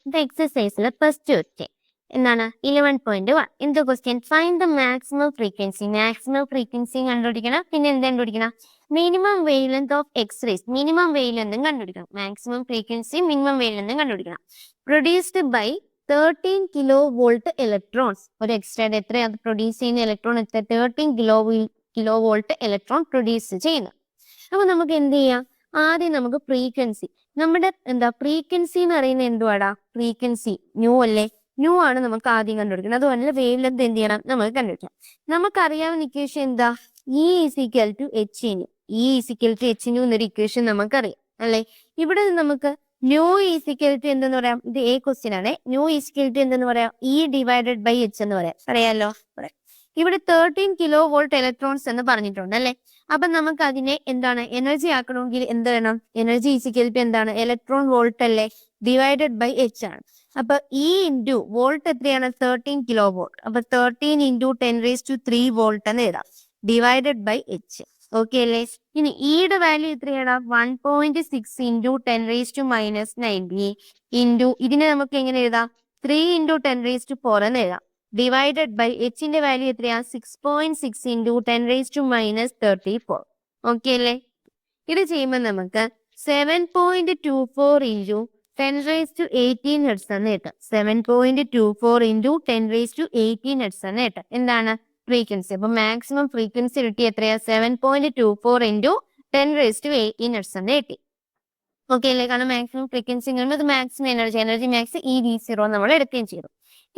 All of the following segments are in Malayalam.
ഇത് എക്സസൈസിൽ ഫസ്റ്റ് ക്വസ്റ്റ്യൻ എന്താണ് 11.1 എന്ത് question find the maximum frequency കണ്ടുപിടിക്കണം. പിന്നെ എന്ത് കണ്ടുപിടിക്കണം? Minimum wave length of X-rays minimum wave ലെങ്തും കണ്ടുപിടിക്കണം. മാക്സിമം ഫ്രീക്വൻസി മിനിമം വേവ് ലെങ്തും കണ്ടുപിടിക്കണം. Produced by 13 kilo volt electrons. ഒരു എക്സ്ട്രാഡ് എത്രയാണ് പ്രൊഡ്യൂസ് ചെയ്യുന്ന ഇലക്ട്രോൺ എത്ര 13 കിലോ വോൾട്ട് ഇലക്ട്രോൺ പ്രൊഡ്യൂസ് ചെയ്യുന്നത്. അപ്പൊ നമുക്ക് എന്ത് ചെയ്യാം? ആദ്യം നമുക്ക് ഫ്രീക്വൻസി നമ്മുടെ ഫ്രീക്വൻസി എന്ന് പറയുന്നത് എന്തുവാടാ? ഫ്രീക്വൻസി ന്യൂ അല്ലേ? ന്യൂ ആണ് നമുക്ക് ആദ്യം കണ്ടുപിടിക്കുന്നത്. അതുപോലെ വേവ് ലെങ്ത് എന്ത് ചെയ്യണം? നമുക്ക് കണ്ടുപിടിക്കാം. നമുക്കറിയാവുന്ന ഇക്വേഷൻ എന്താ? E is equal to h nu. E is equal to h nu എന്നൊരു ഇക്വേഷൻ നമുക്കറിയാം അല്ലെ? ഇവിടെ നമുക്ക് ന്യൂ ഈസിക്കൽ ടു എന്തെന്ന് പറയാം? ഇത് എ ക്വസ്റ്റ്യൻ ആണ്. ന്യൂ ഈസിക്കൽ ടു എന്തെന്ന് പറയാം? E ഡിവൈഡഡ് ബൈ എച്ച് എന്ന് പറയാം. അറിയാലോ? ഇവിടെ 13 കിലോ വോൾട്ട് ഇലക്ട്രോൺസ് എന്ന് പറഞ്ഞിട്ടുണ്ട് അല്ലെ? അപ്പൊ നമുക്ക് അതിനെ എന്താണ് എനർജി ആക്കണമെങ്കിൽ എന്ത് വേണം? എനർജി ഈസിക്കൽ ടു എന്താണ്? ഇലക്ട്രോൺ വോൾട്ട് അല്ലേ? ഡിവൈഡഡ് ബൈ എച്ച് ആണ്. അപ്പൊ ഇ ഇൻറ്റു വോൾട്ട് എത്രയാണ്? 13 കിലോ വോൾട്ട്. അപ്പൊ 13 ഇൻറ്റു 10⁻³ വോൾട്ട് എന്ന് എഴുതാം. Divided by H. ഓക്കെ അല്ലേ? ഇനി ഇയുടെ വാല്യൂ എത്രയാണ്? 1.6 ഇൻറ്റു 10⁻⁻90 ഇൻറ്റു ഇതിനെ നമുക്ക് എങ്ങനെ എഴുതാം? 3 ഇൻറ്റു 10⁻⁴ എന്ന് എഴുതാം. ഡിവൈഡഡ് ബൈ എച്ചിന്റെ വാല്യൂ എത്രയാ? 6.6 ഇൻറ്റു 10⁻⁻34. ഓക്കെ അല്ലേ? ഇത് ചെയ്യുമ്പോൾ നമുക്ക് 7.24 ഇൻറ്റു 10⁻18 ഹെർട്സ് എന്ന് കിട്ടും. 7.24 ഇൻറ്റു 10⁻18 ഹെർട്സ് എന്ന് കിട്ടും. എന്താണ്? ഫ്രീക്വൻസി. അപ്പൊ മാക്സിമം ഫ്രീക്വൻസി കിട്ടി എത്രയാ? 7.24 ഇൻറ്റു 10⁻18 ഹെർട്സ് എന്ന് കിട്ടി. ഓക്കെ അല്ലേ? കാരണം മാക്സിമം ഫ്രീക്വൻസി കഴിയുമ്പോൾ ഇത് മാക്സിമം എനർജി മാക്സ് EV0 നമ്മൾ എടുക്കുകയും ചെയ്തു.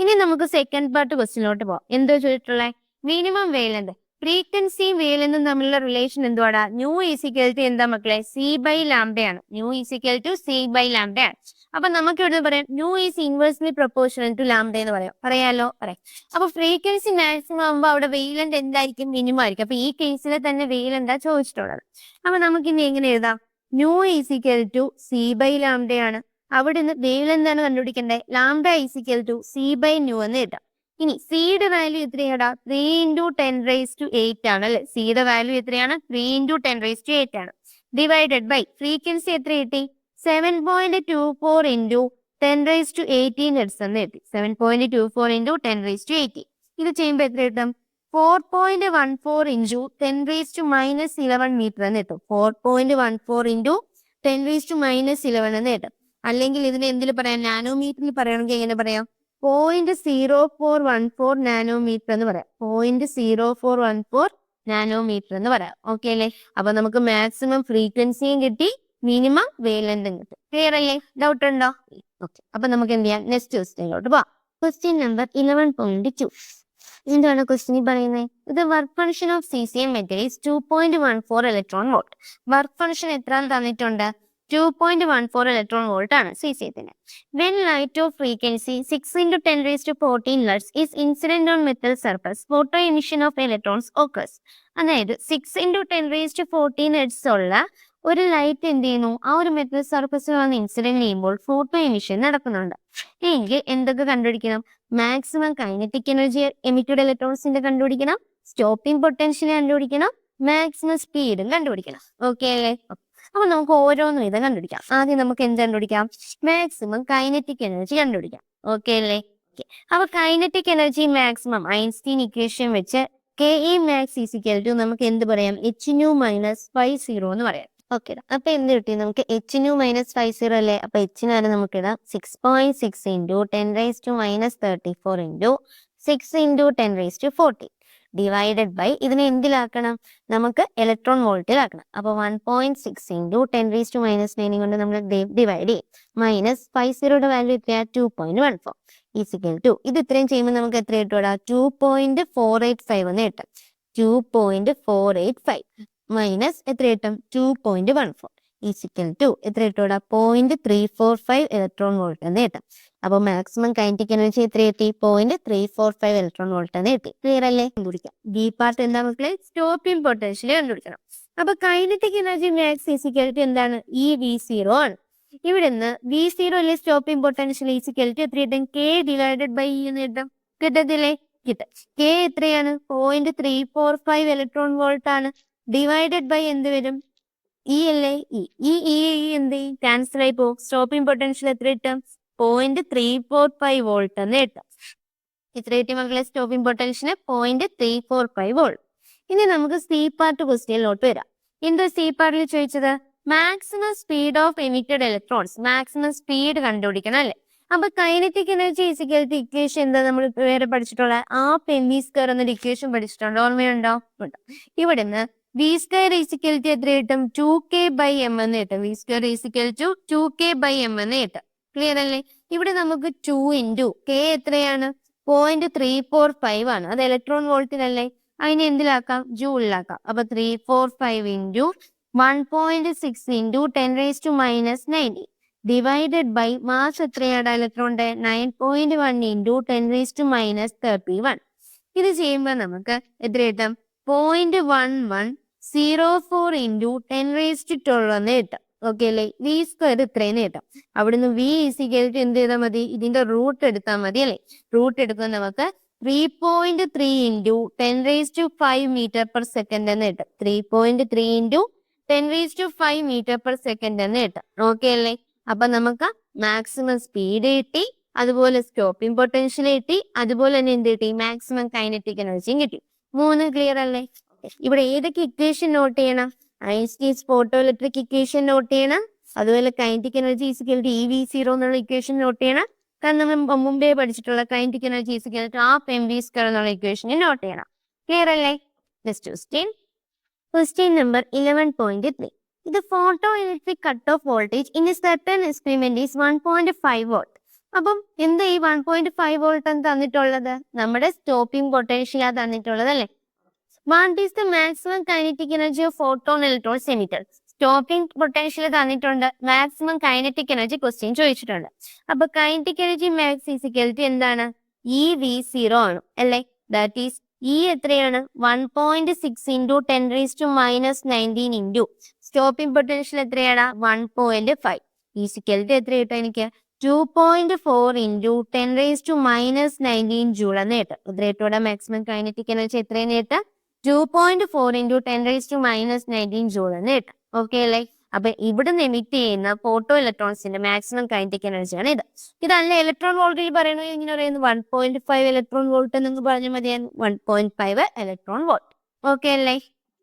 ഇനി നമുക്ക് സെക്കൻഡ് പാർട്ട് ക്വസ്റ്റ്യനിലോട്ട് പോവാം. എന്തോ ചോദിച്ചിട്ടുള്ളത്? Minimum wave length. ഫ്രീക്വൻസിയും വേവ് ലെങ്തും തമ്മിലുള്ള റിലേഷൻ എന്തുവാടാ? ന്യൂ ഈസിക്കൽ ടു എന്താ മക്കളെ? C ബൈ ലാംഡയാണ്. Nu is equal to C by ലാംഡയാണ്. അപ്പൊ നമുക്ക് ഇവിടെ പറയാം nu is inversely proportional to lambda എന്ന് പറയാലോ? പറയാം. അപ്പൊ ഫ്രീക്വൻസി മാക്സിമം ആകുമ്പോൾ അവിടെ വേവ് ലെങ്ത് എന്തായിരിക്കും? മിനിമം ആയിരിക്കും. അപ്പൊ ഈ കേസിൽ തന്നെ വേവ് ലെങ്താ ചോദിച്ചിട്ടുള്ളത്. അപ്പൊ നമുക്ക് ഇനി എങ്ങനെ എഴുതാം? Nu is equal to C by ലാംഡയാണ്. അവിടെ നിന്ന് വേവ് ലെങ്ത് ആണ് കണ്ടുപിടിക്കേണ്ടത്. Lambda is equal to C by nu എന്ന് എഴുതാം. ഇനി സിയുടെ വാല്യൂ എത്രയാടാ? 3 ഇൻറ്റു 10⁻8 ആണ് അല്ലെ? സിയുടെ വാല്യൂ എത്രയാണ്? 3 ഇൻറ്റു 10⁻8 ആണ്. ഡിവൈഡഡ് ബൈ ഫ്രീക്വൻസി എത്ര കിട്ടി? 7.24 ഇൻറ്റു 10⁻18 ഹെർട്സ് എന്ന് കിട്ടി. 7.24 ഇൻറ്റു 10⁻18. ഇത് ചെയ്യുമ്പോൾ എത്ര കിട്ടും? 4.14 ഇൻറ്റു 10⁻11 മീറ്റർ എന്ന് കിട്ടും. 4.14 ഇൻറ്റു 10⁻11 എന്ന് കിട്ടും. അല്ലെങ്കിൽ ഇതിന് എന്തിൽ പറയാം? നാനോമീറ്ററിൽ പറയണമെങ്കിൽ എങ്ങനെ പറയാം? 0.0414 നാനോമീറ്റർ എന്ന് പറയാം. 0.0414 നാനോമീറ്റർ എന്ന് പറയാം. ഓക്കെ അല്ലേ? അപ്പൊ നമുക്ക് മാക്സിമം ഫ്രീക്വൻസിയും കിട്ടി, മിനിമം വേവ് ലെങ്തും കിട്ടും. ക്ലിയർ അല്ലേ? ഡൗട്ട് ഉണ്ടോ? ഓക്കെ. അപ്പൊ നമുക്ക് എന്ത് ചെയ്യാം? നെക്സ്റ്റ് ക്വസ്റ്റ്യനിലോട്ട് പോവാം. Question number 11.2. എന്താണ് ക്വസ്റ്റ്യൻ പറയുന്നത്? ഇത് work function of CCM metal is 2.14 electron volt. Work function എത്ര തന്നിട്ടുണ്ട്? 2.14 ഇലക്ട്രോൺ വോൾട്ട് ആണ് CCത്തിന്. When light of frequency 6 into 10⁻14 Lux is incident on metal surface, photo emission of electrons occurs. അതായത് 6 into 10⁻14 Hz ഉള്ള ഒരു ലൈറ്റ് എന്ത് ചെയ്യുന്നു? ആ ഒരു മെറ്റൽ സർഫസിൽ വന്ന് ഇൻസിഡന്റ് ചെയ്യുമ്പോൾ ഫോട്ടോ എമിഷൻ നടക്കുന്നുണ്ട്. എങ്കിൽ എന്തൊക്കെ കണ്ടുപിടിക്കണം? മാക്സിമം കൈനറ്റിക് എനർജി എമിറ്റഡ് ഇലക്ട്രോൺസിന്റെ കണ്ടുപിടിക്കണം, സ്റ്റോപ്പിംഗ് പൊട്ടൻഷ്യൽ കണ്ടുപിടിക്കണം, മാക്സിമം സ്പീഡും കണ്ടുപിടിക്കണം. ഓക്കെ അല്ലേ? അപ്പൊ നമുക്ക് ഓരോന്നും ഇത് കണ്ടുപിടിക്കാം. ആദ്യം നമുക്ക് എന്ത് കണ്ടുപിടിക്കാം? മാക്സിമം കൈനറ്റിക് എനർജി കണ്ടുപിടിക്കാം. ഓക്കെ അല്ലേ? അപ്പൊ kinetic energy maximum Einstein equation വെച്ച് KE max ഈസിക്കൽ ടു നമുക്ക് എന്ത് പറയാം? hν മൈനസ് 50 എന്ന് പറയാം. ഓക്കെ. അപ്പൊ എന്ത് കിട്ടി നമുക്ക്? hν മൈനസ് 50 അല്ലേ? അപ്പൊ hനാണ് നമുക്ക് ഇടാം 6.6 into 10⁻⁻34 into 6 into 10⁻40 divided by ഇതിനെ എന്തിലാക്കണം? നമുക്ക് ഇലക്ട്രോൺ വോൾട്ടിലാക്കണം. അപ്പൊ 1.6 ഇൻറ്റു 10⁻⁻9 കൊണ്ട് നമ്മൾ ഡിവൈഡ് ചെയ്യും. മൈനസ് 50യുടെ വാല്യൂ എത്രയാ? 2.14 ഈസിക്കൽ ടു ഇത് ഇത്രയും ചെയ്യുമ്പോൾ നമുക്ക് എത്ര കിട്ടും? 2.485 എന്ന് കിട്ടും. 2.485 മൈനസ് എത്ര കിട്ടും? 2.14 ഈസിക്കൽ ടു എത്ര കിട്ടും? 0.345 ഇലക്ട്രോൺ വോൾട്ട് എന്ന് കിട്ടും. അപ്പൊ മാക്സിമം കൈനറ്റിക് എനർജി എത്ര കിട്ടി? 0.345 ഇലക്ട്രോൺ വോൾട്ട് എന്ന് കിട്ടി. ക്ലിയർ അല്ലേ? കണ്ടുപിടിക്കാം. ബി പാർട്ട് എന്താ മക്കളെ? സ്റ്റോപ്പിംഗ് പൊട്ടൻഷ്യൽ കണ്ടുപിടിക്കണം. അപ്പൊ kinetic energy max is equal to എന്താണ്? EV0 ആണ്. ഇവിടുന്ന് V0 അല്ലെ സ്റ്റോപ്പിംഗ് പൊട്ടൻഷ്യൽ ഈസിക്കൽ ടു എത്ര കിട്ടും? K ഡിവൈഡഡ് ബൈ E എന്ന് കിട്ടും. കിട്ടത്തില്ലേ? കിട്ടും. K എത്രയാണ്? 0.345 ഇലക്ട്രോൺ വോൾട്ട് ആണ്. ഡിവൈഡഡ് ബൈ എന്ത് വരും? E അല്ലേ? E എന്ത് ചെയ്യും? ക്യാൻസൽ ആയി പോകും. സ്റ്റോപ്പിംഗ് പൊട്ടൻഷ്യൽ എത്ര കിട്ടും? 0.345 വോൾട്ട് എന്ന് കിട്ടും. എത്ര കിട്ടി മക്കളെ? Stopping potential 0.345 volt. ഇനി നമുക്ക് സി പാർട്ട് ക്വസ്റ്റ്യനിലോട്ട് വരാം. എന്താ സി പാർട്ടിൽ ചോദിച്ചത്? Maximum speed of emitted electrons, maximum speed കണ്ടുപിടിക്കണം അല്ലേ? അപ്പൊ കൈനറ്റിക് എനർജി ഈസിക്കൽട്ട് ഇക്വേഷൻ എന്താ നമ്മൾ വേറെ പഠിച്ചിട്ടുള്ള ഹാഫ് എം വി സ്ക്വയർ എന്നൊരു ഇക്വേഷൻ പഠിച്ചിട്ടുണ്ടോ? ഓർമ്മയുണ്ടോ? ഇവിടുന്ന് വി സ്ക്വയർ ഈസിക്കൽട്ട് എത്ര കിട്ടും? 2k/m എന്ന് കിട്ടും. വി സ്ക്വയർ ഈസിക്കൽട്ട് 2k/m എന്ന് കിട്ടും. ക്ലിയർ അല്ലേ? ഇവിടെ നമുക്ക് 2 ഇൻറ്റു കെ എത്രയാണ്? 0.345 ആണ്. അത് ഇലക്ട്രോൺ വോൾട്ടിലല്ലേ? അതിനെ എന്തിലാക്കാം? ജൂളിലാക്കാം. അപ്പൊ 345 into 1.6 into 10⁻⁻90 divided by mass എത്രയാണ് ഇലക്ട്രോണിന്റെ? 9.1 ഇൻറ്റു 10⁻31. ഇത് ചെയ്യുമ്പോൾ നമുക്ക് എത്ര കിട്ടും? 0.1104 ഇൻറ്റു 10⁻12 എന്ന് കിട്ടും. ഓക്കെ അല്ലേ? വി സ്ക്വയർ ഇത്രയും കിട്ടും. അവിടുന്ന് വി ഈസിക്കൽട്ട് എന്ത് ചെയ്താൽ മതി? ഇതിന്റെ റൂട്ട് എടുത്താൽ മതി അല്ലേ? റൂട്ട് എടുക്കുമ്പോൾ നമുക്ക് 3.3 ഇൻറ്റു 10⁻5 മീറ്റർ പെർ സെക്കൻഡ് എന്ന് കിട്ടും. 3.3 ഇൻറ്റു 10⁻5 മീറ്റർ പെർ സെക്കൻഡ് എന്ന് കിട്ടും. ഓക്കെ അല്ലേ? അപ്പൊ നമുക്ക് മാക്സിമം സ്പീഡ് കിട്ടി, അതുപോലെ സ്റ്റോപ്പിംഗ് പൊട്ടൻഷ്യൽ കിട്ടി, അതുപോലെ തന്നെ എന്ത് കിട്ടി? മാക്സിമം കൈനറ്റിക് എനർജിയും കിട്ടി. 3 ക്ലിയർ അല്ലേ? ഇവിടെ ഏതൊക്കെ ഇക്വേഷൻ നോട്ട് ചെയ്യണം? Einstein's photo electric equation note ചെയ്യണം, അതുപോലെ കൈനറ്റിക് എനർജി ഈസിക്കൽട്ട് EV0 എന്നുള്ള ഇക്വേഷൻ നോട്ട് ചെയ്യണം. കാരണം നമ്മൾ മുമ്പേ പഠിച്ചിട്ടുള്ള kinetic energy is equal to half M V square എന്നുള്ള ഇക്വേഷനെ നോട്ട് ചെയ്യണം. ക്ലിയർ അല്ലേ? Next question number 11.3. ഇത് photo electric cut off voltage in a certain experiment is 1.5 volt. അപ്പം എന്താ ഈ 1.5 വോൾട്ട് എന്ന് തന്നിട്ടുള്ളത്? നമ്മുടെ സ്റ്റോപ്പിംഗ് പൊട്ടൻഷ്യൽ തന്നിട്ടുള്ളത് അല്ലേ? What is the maximum kinetic energy of photon electrons emitted? Stopping potential തന്നിട്ടുണ്ട്, മാക്സിമം കൈനറ്റിക് എനർജി ക്വസ്റ്റ്യൻ ചോദിച്ചിട്ടുണ്ട്. അപ്പൊ കൈനറ്റിക് എനർജി മാക്സ് ഈസിക്കൽട്ട് എന്താണ്? EV0 ആണ് അല്ലേ? ദാറ്റ് ഈസ് ഇ എത്രയാണ്? 1.6 ഇൻറ്റു 10⁻⁻19 ഇൻറ്റു സ്റ്റോപ്പിംഗ് പൊട്ടൻഷ്യൽ എത്രയാണ്? 1.5 ഈസിക്കൽട്ട് എത്ര കിട്ടും എനിക്ക്? 2.4 ഇൻറ്റു 10⁻⁻19 ജൂൾ എന്ന് കിട്ടും. എത്ര കിട്ടൂടെ? മാക്സിമം കൈനറ്റിക് എനർജി എത്രയെന്ന് കിട്ടും? 2.4 ഇൻറ്റു 10⁻⁻19 ജൂൾ എന്ന് കിട്ടും. ഓക്കെ അല്ലേ? അപ്പൊ ഇവിടുന്ന് എമിറ്റ് ചെയ്യുന്ന ഫോട്ടോ ഇലക്ട്രോൺസിന്റെ മാക്സിമം കൈനറ്റിക് എനർജിയാണ് ഇത്. ഇതല്ല ഇലക്ട്രോൺ വോൾട്ടേജ് പറയണത് ഇങ്ങനെ പറയുന്നത് 1.5 ഇലക്ട്രോൺ വോൾട്ട് എന്ന് പറഞ്ഞാൽ മതിയായിരുന്നു. 1.5 ഇലക്ട്രോൺ വോൾട്ട്. ഓക്കെ അല്ലേ?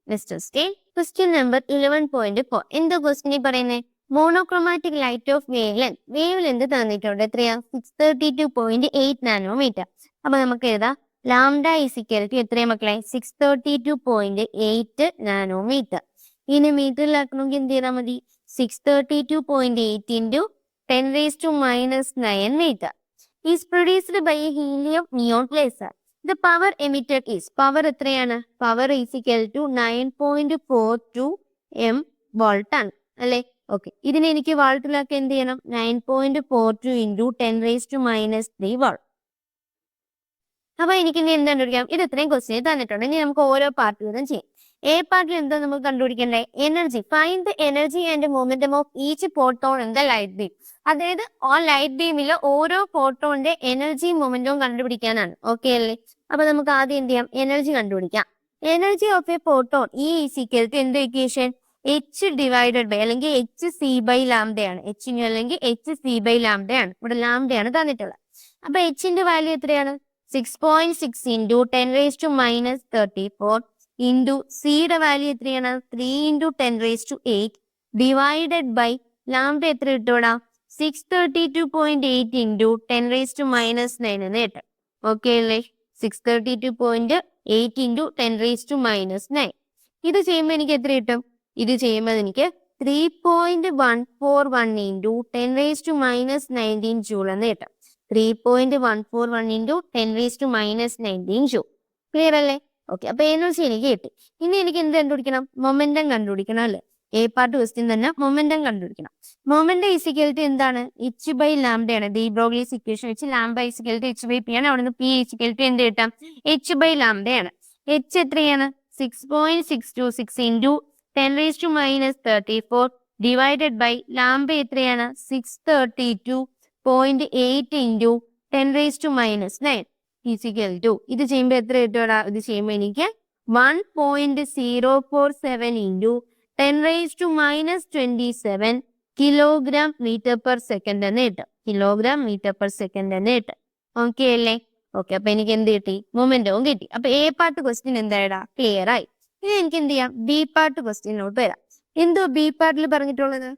Next question number 11.4. എന്താ ക്വസ്റ്റ്യൻ പറയുന്നത്? Monochromatic light of wave length തന്നിട്ടുണ്ട്. എത്രയാ? 632.8 നാനോമീറ്റർ. അപ്പൊ നമുക്ക് എഴുതാം ലാംഡ ഈസിക്കൽട്ട് എത്രയാ മക്കളെ? 632.8 നാനോമീറ്റർ. ഇനി മീറ്ററിലാക്കണമെങ്കിൽ എന്ത് ചെയ്താൽ മതി? 632.8 into 10⁻⁻9 metre is produced by a helium neon laser. The power emitted is, power എത്രയാണ്? പവർ ഈസിക്കൽട്ട് 9.42 M വോൾട്ട് ആണ് അല്ലേ? ഓക്കെ, ഇതിനെ എനിക്ക് വാൾട്ടിലാക്കി എന്ത് ചെയ്യണം? 9.42 ഇൻറ്റു 10⁻³ വാൾട്ട്. അപ്പൊ എനിക്ക് ഇനി എന്ത് കണ്ടുപിടിക്കാം? ഇത് ഇത്രയും ക്വസ്റ്റ്യൻ തന്നിട്ടുണ്ട്. ഇനി നമുക്ക് ഓരോ പാർട്ട് വീതം ചെയ്യാം. എ പാർട്ടിൽ എന്താ നമുക്ക് കണ്ടുപിടിക്കണ്ടേ? Energy. Find the energy and momentum of each photon in the light beam. അതായത് ആ ലൈറ്റ് ബീമിലെ ഓരോ ഫോട്ടോണിന്റെ എനർജിയും മൊമെന്റവും കണ്ടുപിടിക്കാനാണ്. ഓക്കെ അല്ലേ? അപ്പൊ നമുക്ക് ആദ്യം എന്ത് ചെയ്യാം? എനർജി കണ്ടുപിടിക്കാം. എനർജി ഓഫ് എ ഫോട്ടോൺ ഈ ഈസിക്കൽട്ട് എന്ത് ഇക്വേഷൻ? H ഡിവൈഡഡ് ബൈ അല്ലെങ്കിൽ HC/λയാണ്. H അല്ലെങ്കിൽ HC/λയാണ്. ഇവിടെ ലാംഡയാണ് തന്നിട്ടുള്ളത്. അപ്പൊ Hന്റെ വാല്യൂ എത്രയാണ്? 6.6 ഇൻറ്റു 10⁻34 ഇൻറ്റു സിയുടെ വാല്യൂ എത്രയാണ്? 3 ഇൻറ്റു 10⁸ ഡിവൈഡഡ് ബൈ ലാംഡ എത്ര കിട്ടൂടാ? 632.8 ഇൻറ്റു 10⁻⁻9 എന്ന് കിട്ടും. ഓക്കെ അല്ലേ? 632.8 ഇൻറ്റു 10⁻⁻9. ഇത് ചെയ്യുമ്പോൾ എനിക്ക് എത്ര കിട്ടും? ഇത് ചെയ്യുമ്പോൾ എനിക്ക് 3.141 ഇൻറ്റു 10⁻⁻19 ജൂൾ എന്ന് കിട്ടും. 3.141 ഇൻറ്റു 10⁻⁻19 ജൂൾ. ക്ലിയർ അല്ലേ? ഓക്കെ, അപ്പൊ എനർജി എനിക്ക് കിട്ടി. ഇനി എനിക്ക് എന്ത് കണ്ടുപിടിക്കണം? മൊമെന്റം കണ്ടുപിടിക്കണം അല്ലേ? എ പാർട്ട് ക്വസ്റ്റ്യൻ തന്നെ മൊമെന്റം കണ്ടുപിടിക്കണം. മൊമെന്റം ഈസിക്കൽട്ട് എന്താണ്? H/λയാണ്. ഡി ബ്രോഗ്ലീസ് ഇക്വേഷൻ വെച്ച് ലാംഡ ഈസിക്കൽട്ട് H/P ആണ്. അവിടുന്ന് P ഈസിക്കൽട്ട് എന്ത് കിട്ടാം? H/λയാണ്. H എത്രയാണ്? 6.626 ഇൻറ്റു 10⁻34 ഡിവൈഡഡ് ബൈ ലാംഡ എത്രയാണ്? 632.8 ഇൻറ്റു 10⁻⁻9 ഈസിക്കൽട്ടു. ഇത് ചെയ്യുമ്പോൾ എത്ര കിട്ടുമോടാ? ഇത് ചെയ്യുമ്പോൾ എനിക്ക് 1.047 into 10⁻27 kilogram metre per second എന്ന് കിട്ടും. കിലോഗ്രാം മീറ്റർ പെർ സെക്കൻഡ് എന്ന് കിട്ടും. ഓക്കെ അല്ലേ? ഓക്കെ, അപ്പൊ എനിക്ക് എന്ത് കിട്ടി? മൊമെന്റവും കിട്ടി. അപ്പൊ എ പാർട്ട് ക്വസ്റ്റ്യൻ എന്തായടാ? ക്ലിയർ ആയി. ഇനി എനിക്ക് എന്ത് ചെയ്യാം? ബി പാർട്ട് ക്വസ്റ്റ്യനിലോട്ട് വരാം. എന്തോ ബി പാർട്ടിൽ പറഞ്ഞിട്ടുള്ളത്?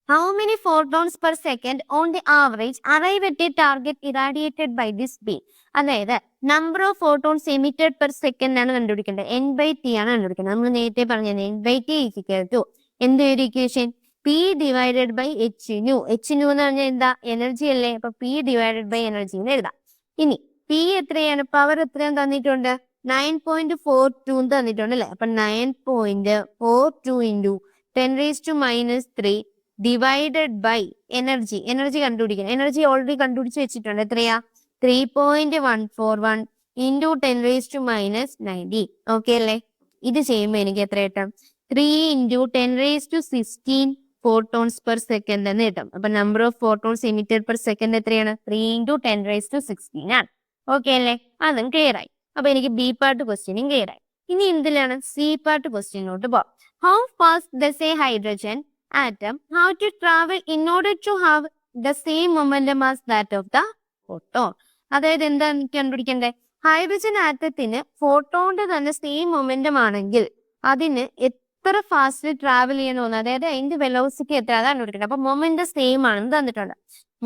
How many photons per second on the average arrive at a target irradiated by this beam? അതായത് number of photons emitted per second ആണ് കണ്ടുപിടിക്കേണ്ടത്. n/t ആണ് കണ്ടുപിടിക്കേണ്ടത്. നമ്മൾ നേരത്തെ പറഞ്ഞത് n/t ഈക്വൽ ടു എന്ത് ഒരു equation? P divided by h nu. h nu എന്ന് പറഞ്ഞാൽ എന്താ? എനർജി അല്ലേ? അപ്പൊ P ഡിവൈഡഡ് ബൈ എനർജി എന്ന് എഴുതാം. ഇനി P എത്രയാണ്? പവർ എത്രയാണ് തന്നിട്ടുണ്ട്? 9.42 തന്നിട്ടുണ്ട് അല്ലേ? അപ്പൊ 9.42 into 10⁻³ divided by energy. Energy കണ്ടുപിടിക്കണം. എനർജി ഓൾറെഡി കണ്ടുപിടിച്ച് വെച്ചിട്ടുണ്ട്. എത്രയാ? 3.141 ഇൻറ്റു 10⁻90. ഓക്കെ അല്ലേ? ഇത് ചെയ്യുമ്പോൾ എനിക്ക് എത്ര കിട്ടും? 3 ഇൻറ്റു 10⁻16 ഫോട്ടോൺസ് പെർ സെക്കൻഡ് എന്ന് കിട്ടും. അപ്പൊ number of photons emitted per second എത്രയാണ്? 3 ഇൻറ്റു 10⁻16 ആണ്. ഓക്കെ അല്ലേ? അതും ക്ലിയർ ആയി. അപ്പൊ എനിക്ക് ബി പാർട്ട് ക്വസ്റ്റ്യനും ക്ലിയർ ആയി. ഇനി എന്തിലാണ്? സി പാർട്ട് ക്വസ്റ്റ്യനിലോട്ട് പോവാം. How fast does A hydrogen atom how to travel in order to have the same momentum as that of the photon? അതായത് എന്താ കണ്ടുപിടിക്കണ്ടേ? ഹൈഡ്രജൻ ആറ്റത്തിന് ഫോട്ടോണിന്റെ തന്നെ സെയിം മൊമെന്റം ആണെങ്കിൽ അതിന് എത്ര ഫാസ്റ്റ് ട്രാവൽ ചെയ്യണമെന്ന്, അതായത് അതിന്റെ വെലോസിറ്റി എത്ര, അതാണ് കണ്ടുപിടിക്കേണ്ടത്. അപ്പൊ മൊമെന്റം സെയിം ആണെന്ന് തന്നിട്ടുണ്ട്.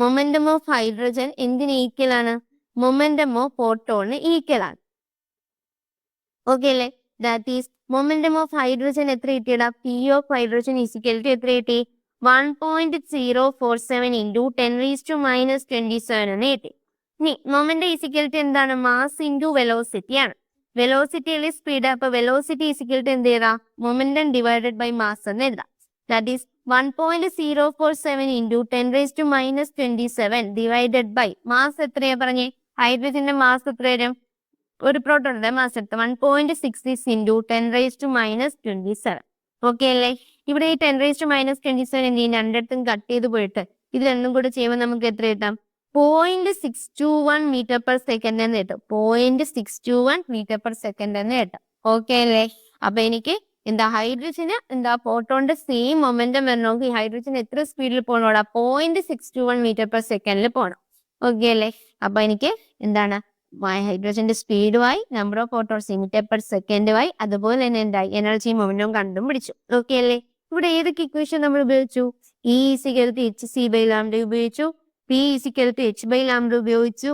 മൊമെന്റം ഓഫ് ഹൈഡ്രജൻ എന്തിന് ഈക്വൽ ആണ്? മൊമെന്റം ഓഫ് ഫോട്ടോണിന് ഈക്വൽ ആണ്. ഓക്കെ അല്ലേ? That is momentum of hydrogen എത്ര കിട്ടിയടാ? P of hydrogen is equal to എത്ര കിട്ടി? 1.047 ഇൻറ്റു 10⁻27 എന്ന് കിട്ടി. ഇനി മൊമെന്റം ഈസിക്കൽ ടു എന്താണ്? മാസ് ഇൻറ്റു വെലോസിറ്റി ആണ്. വെലോസിറ്റി അല്ലെ സ്പീഡ്. അപ്പൊ വെലോസിറ്റി ഈസിക്കൽ ടു എന്ത് ചെയ്താ? മൊമെന്റം ഡിവൈഡഡ് ബൈ മാസ് എന്ന് എഴുതാം. That is 1.047 into 10⁻27 divided by mass എത്രയാ പറഞ്ഞേ? ഹൈഡ്രജന്റെ മാസ് എത്ര വരും? ഒരു പ്രോട്ടോണിന്റെ മാസ് എടുത്ത് 1.66 ഇൻറ്റു 10⁻27. ഓക്കെ അല്ലേ? ഇവിടെ ഈ 10⁻27 എന്ത് ചെയ്യും? രണ്ടിടത്തും കട്ട് ചെയ്ത് പോയിട്ട് ഇത് രണ്ടും കൂടെ ചെയ്യുമ്പോൾ നമുക്ക് എത്ര കിട്ടാം? 0.621 മീറ്റർ പെർ സെക്കൻഡ് എന്ന് കിട്ടും. 0.621 മീറ്റർ പെർ സെക്കൻഡ് എന്ന് കിട്ടും. ഓക്കെ അല്ലേ? അപ്പൊ എനിക്ക് എന്താ ഹൈഡ്രജന് എന്താ ഫോട്ടോണിന്റെ സെയിം മൊമെന്റം വരണമെങ്കിൽ ഹൈഡ്രജൻ എത്ര സ്പീഡിൽ പോകണോടാ? 0.621 മീറ്റർ പെർ സെക്കൻഡിൽ പോകണം. ഓക്കെ അല്ലേ? അപ്പൊ എനിക്ക് എന്താണ് ഹൈഡ്രജന്റെ സ്പീഡുമായി number of photons emitted per സെക്കൻഡുമായി അതുപോലെ തന്നെ എന്തായി എനർജി മൊമെന്റും കണ്ടും പിടിച്ചു. ഓക്കെ അല്ലേ? ഇവിടെ ഏതൊക്കെ ഇക്വേഷൻ നമ്മൾ ഉപയോഗിച്ചു? E ഈസിക്കൽ ടു hc/λ ഉപയോഗിച്ചു. P ഈസിക്കൽ ടു h/λ ഉപയോഗിച്ചു.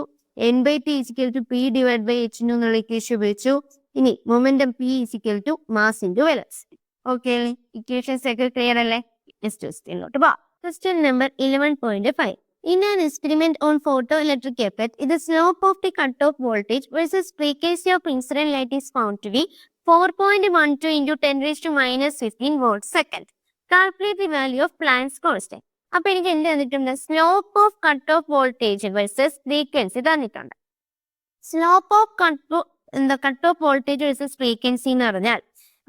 n/t is equal to P divide by h nu എന്നുള്ള ഇക്വേഷൻ ഉപയോഗിച്ചു. ഇനി momentum P is equal to mass into velocity. Okay അല്ലേ? ഇക്വേഷൻസ് ഒക്കെ ക്ലിയർ അല്ലേ? നെക്സ്റ്റ് ക്വസ്റ്റ്യനിലോട്ട് പോവാം. Question number 11.5. In an experiment on photoelectric effect, the slope of the cutoff voltage versus frequency of incident light is found to be 4.12 into 10⁻15 volts second. Calculate the value of Planck's constant. അപ്പൊ എനിക്ക് എന്ത് തന്നിട്ടുണ്ട്? Slope of cut off voltage versus frequency തന്നിട്ടുണ്ട്. Slope of cut off voltage versus frequency എന്ന് പറഞ്ഞാൽ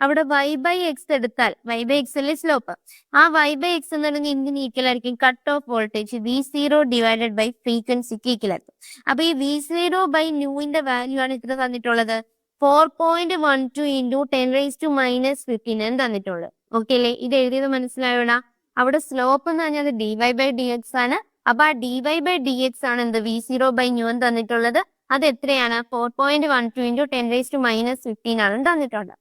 അവിടെ y/x എടുത്താൽ y/x അല്ലേ സ്ലോപ്പ്. ആ y/x എന്ന് പറഞ്ഞാൽ എന്തിന് ഈക്വൽ ആയിരിക്കും? Cut off voltage V0 divided by ഫ്രീക്വൻസിക്ക് ഈക്വൽ ആയിരിക്കും. അപ്പൊ ഈ V0 ബൈ ന്യൂവിന്റെ വാല്യൂ ആണ് ഇത്ര തന്നിട്ടുള്ളത്. 4.12 ഇൻറ്റു 10⁻⁻15 എന്ന് തന്നിട്ടുള്ളത്. ഓക്കെ അല്ലേ? ഇത് എഴുതിയത് മനസ്സിലായോടാ? അവിടെ സ്ലോപ്പ് എന്ന് പറഞ്ഞാൽ dy/dx ആണ്. അപ്പൊ ആ dy/dx ആണ് എന്ത്? V0 ബൈ ന്യൂ എന്ന് തന്നിട്ടുള്ളത്. അത് എത്രയാണ്? 4.12 ഇൻറ്റു 10⁻⁻15 ആണ് തന്നിട്ടുള്ളത്.